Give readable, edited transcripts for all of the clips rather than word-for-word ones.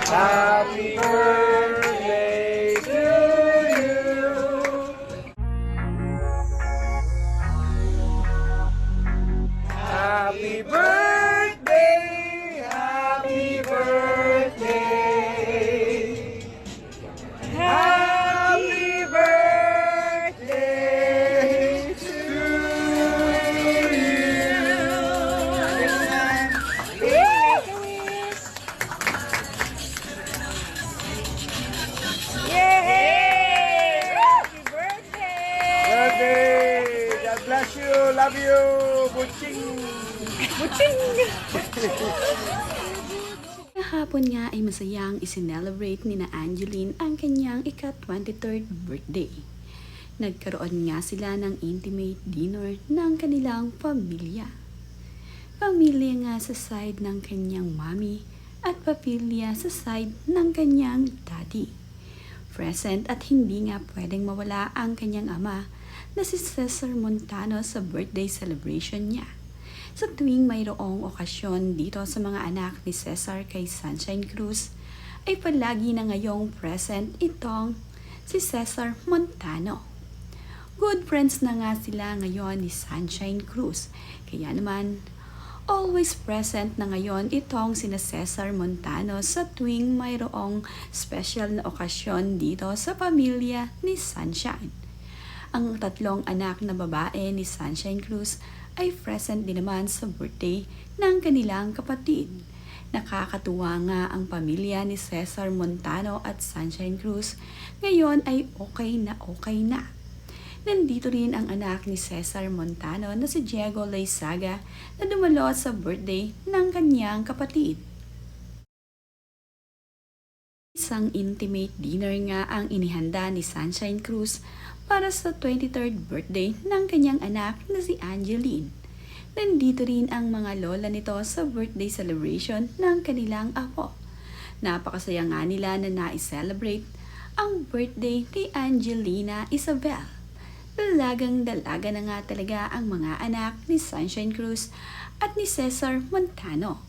Happy birthday to you. Happy birthday, happy birthday. Happy birthday to Yay! Happy birthday! birthday. God bless you. Love you. Buching. Kahapon nga ay masayang isinelebrate ni na Angeline ang kanyang ika-23rd birthday. Nagkaroon nga sila ng intimate dinner ng kanilang pamilya. Pamilya nga sa side ng kanyang mommy at pamilya sa side ng kanyang daddy. Present at hindi nga pwedeng mawala ang kanyang ama na si Cesar Montano sa birthday celebration niya. Sa tuwing mayroong okasyon dito sa mga anak ni Cesar kay Sunshine Cruz, ay palagi na ngayong present itong si Cesar Montano. Good friends na nga sila ngayon ni Sunshine Cruz, kaya naman always present na ngayon itong sina Cesar Montano sa tuwing mayroong special na okasyon dito sa pamilya ni Sunshine. Ang tatlong anak na babae ni Sunshine Cruz ay present din naman sa birthday ng kanilang kapatid. Nakakatuwa nga ang pamilya ni Cesar Montano at Sunshine Cruz ngayon ay okay na. Nandito rin ang anak ni Cesar Montano na si Diego Loizaga na dumalo sa birthday ng kanyang kapatid. Isang intimate dinner nga ang inihanda ni Sunshine Cruz para sa 23rd birthday ng kanyang anak na si Angeline. Nandito rin ang mga lola nito sa birthday celebration ng kanilang apo. Napakasaya nga nila na na-celebrate ang birthday ni Angelina Isabel. Dalagang-dalaga na nga talaga ang mga anak ni Sunshine Cruz at ni Cesar Montano.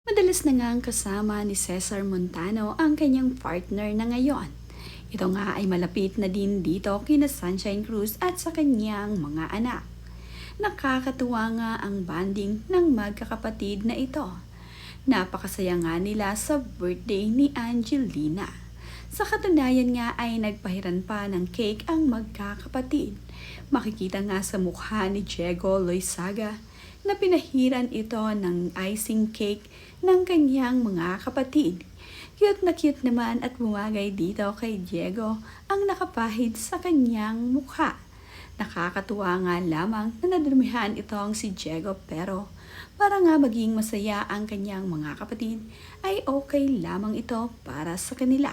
Madalas na nga ang kasama ni Cesar Montano ang kanyang partner na ngayon. Ito nga ay malapit na din dito kina Sunshine Cruz at sa kanyang mga anak. Nakakatuwa nga ang bonding ng magkakapatid na ito. Napakasaya nga nila sa birthday ni Angelina. Sa katunayan nga ay nagpahiran pa ng cake ang magkakapatid. Makikita nga sa mukha ni Diego Loizaga na pinahiran ito ng icing cake ng kanyang mga kapatid. Cute na cute naman at bumagay dito kay Diego ang nakapahid sa kanyang mukha. Nakakatuwa nga lamang na nadumihan itong si Diego pero para nga maging masaya ang kanyang mga kapatid ay okay lamang ito para sa kanila.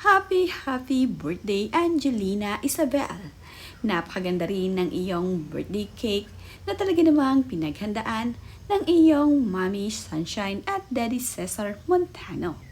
Happy birthday Angelina Isabel! Napakaganda rin ng iyong birthday cake na talaga namang pinaghandaan ng iyong Mommy Sunshine at Daddy Cesar Montano.